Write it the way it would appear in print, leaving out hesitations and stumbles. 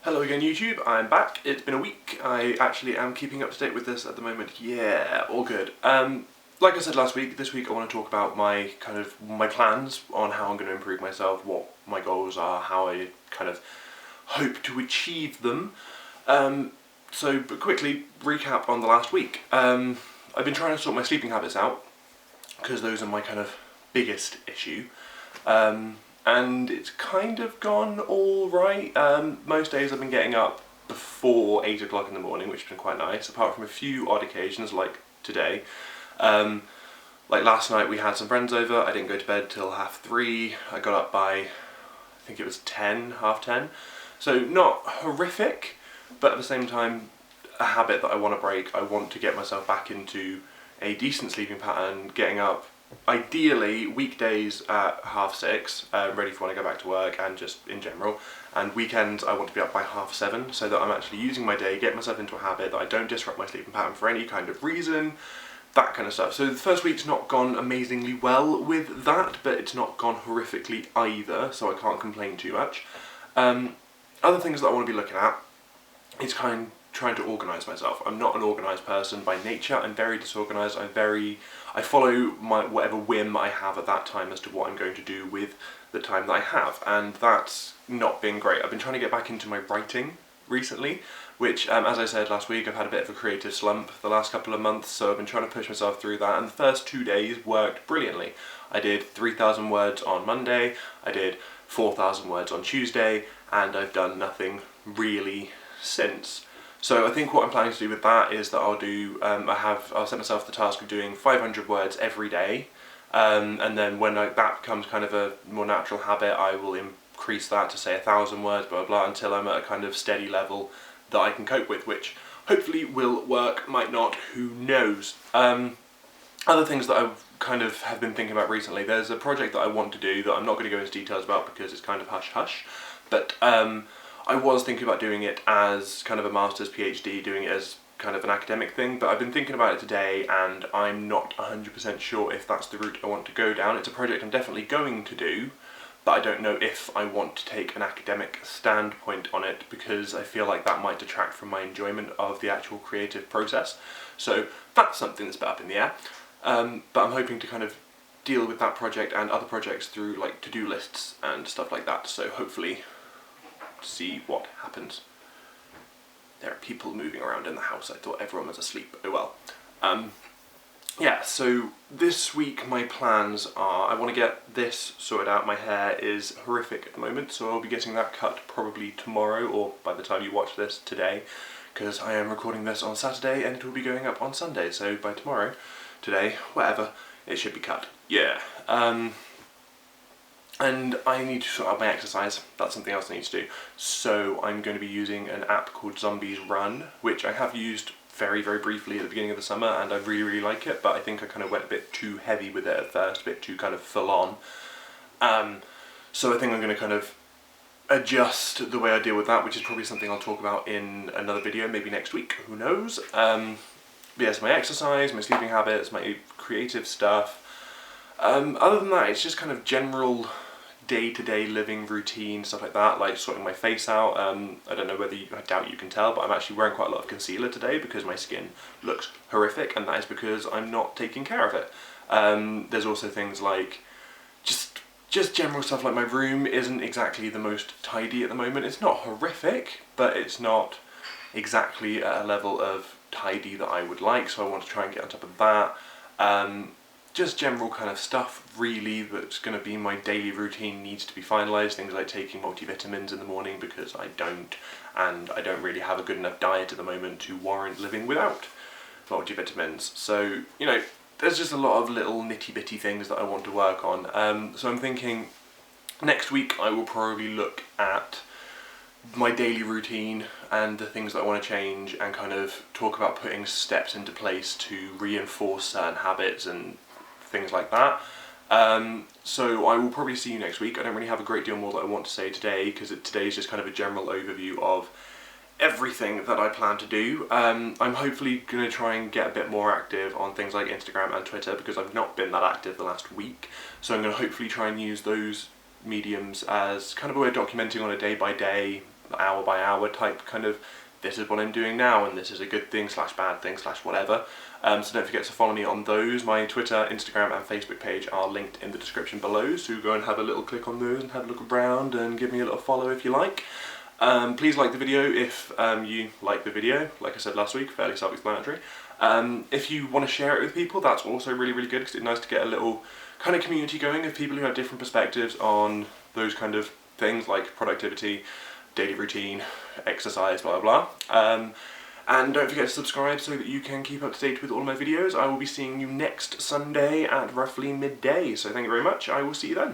Hello again YouTube, I'm back. It's been a week. I actually am keeping up to date with this at the moment. Yeah, all good. Like I said last week, this week I want to talk about my plans on how I'm going to improve myself, what my goals are, how I kind of hope to achieve them. But quickly recap on the last week. I've been trying to sort my sleeping habits out because those are my kind of biggest issue. And it's kind of gone all right. Most days I've been getting up before 8 o'clock in the morning, which has been quite nice, apart from a few odd occasions like today. Like last night we had some friends over, I didn't go to bed till 3:30, I got up by, I think it was 10, half 10. So not horrific, but at the same time a habit that I want to break. I want to get myself back into a decent sleeping pattern, getting up ideally weekdays at 6:30, ready for when I go back to work and just in general, and weekends I want to be up by 7:30 so that I'm actually using my day, get myself into a habit, that I don't disrupt my sleeping pattern for any kind of reason, that kind of stuff. So the first week's not gone amazingly well with that, but it's not gone horrifically either, so I can't complain too much. Other things that I want to be looking at is trying to organise myself. I'm not an organised person by nature. I'm very disorganised. I follow whatever whim I have at that time as to what I'm going to do with the time that I have, and that's not been great. I've been trying to get back into my writing recently, which, as I said last week, I've had a bit of a creative slump the last couple of months, so I've been trying to push myself through that, and the first 2 days worked brilliantly. I did 3,000 words on Monday, I did 4,000 words on Tuesday, and I've done nothing really since. So I think what I'm planning to do with that is that I'll set myself the task of doing 500 words every day, and then when that becomes kind of a more natural habit, I will increase that to say 1,000 words, blah, blah, blah, until I'm at a kind of steady level that I can cope with, which hopefully will work, might not, who knows. Other things that I've kind of have been thinking about recently, there's a project that I want to do that I'm not going to go into details about because it's kind of hush-hush, but I was thinking about doing it as kind of a master's PhD, doing it as kind of an academic thing, but I've been thinking about it today and I'm not 100% sure if that's the route I want to go down. It's a project I'm definitely going to do, but I don't know if I want to take an academic standpoint on it because I feel like that might detract from my enjoyment of the actual creative process. So that's something that's a bit up in the air, but I'm hoping to kind of deal with that project and other projects through like to-do lists and stuff like that, so hopefully see what happens. There are people moving around in the house. I thought everyone was asleep. Oh well. Yeah, so this week my plans are, I want to get this sorted out. My hair is horrific at the moment, so I'll be getting that cut probably tomorrow, or by the time you watch this, today, because I am recording this on Saturday and it will be going up on Sunday, so by tomorrow, today, whatever, it should be cut. Yeah. And I need to sort out my exercise. That's something else I need to do. So I'm going to be using an app called Zombies Run, which I have used very, very briefly at the beginning of the summer, and I really, really like it, but I think I kind of went a bit too heavy with it at first, a bit too kind of full on. So I think I'm going to kind of adjust the way I deal with that, which is probably something I'll talk about in another video, maybe next week, who knows. But yes, my exercise, my sleeping habits, my creative stuff. Other than that, it's just kind of general day-to-day living routine, stuff like that, like sorting my face out. I don't know whether I doubt you can tell, but I'm actually wearing quite a lot of concealer today because my skin looks horrific, and that is because I'm not taking care of it. There's also things like just general stuff, like my room isn't exactly the most tidy at the moment. It's not horrific, but it's not exactly at a level of tidy that I would like, so I want to try and get on top of that. Just general kind of stuff really that's going to be my daily routine needs to be finalised, things like taking multivitamins in the morning because I don't, and I don't really have a good enough diet at the moment to warrant living without multivitamins. So, you know, there's just a lot of little nitty-bitty things that I want to work on. So I'm thinking next week I will probably look at my daily routine and the things that I want to change and kind of talk about putting steps into place to reinforce certain habits and things like that. So I will probably see you next week. I don't really have a great deal more that I want to say today because today is just kind of a general overview of everything that I plan to do. I'm hopefully going to try and get a bit more active on things like Instagram and Twitter because I've not been that active the last week. So I'm going to hopefully try and use those mediums as kind of a way of documenting on a day-by-day hour by hour type kind of, this is what I'm doing now and this is a good thing / bad thing / whatever. So don't forget to follow me on those. My Twitter, Instagram and Facebook page are linked in the description below, so go and have a little click on those and have a look around and give me a little follow if you like. Please like the video if you like the video. Like I said last week, fairly self-explanatory. If you want to share it with people, that's also really good, because it's nice to get a little kind of community going of people who have different perspectives on those kind of things like productivity, daily routine, exercise, blah blah blah. And don't forget to subscribe so that you can keep up to date with all of my videos. I will be seeing you next Sunday at roughly midday, so thank you very much. I will see you then.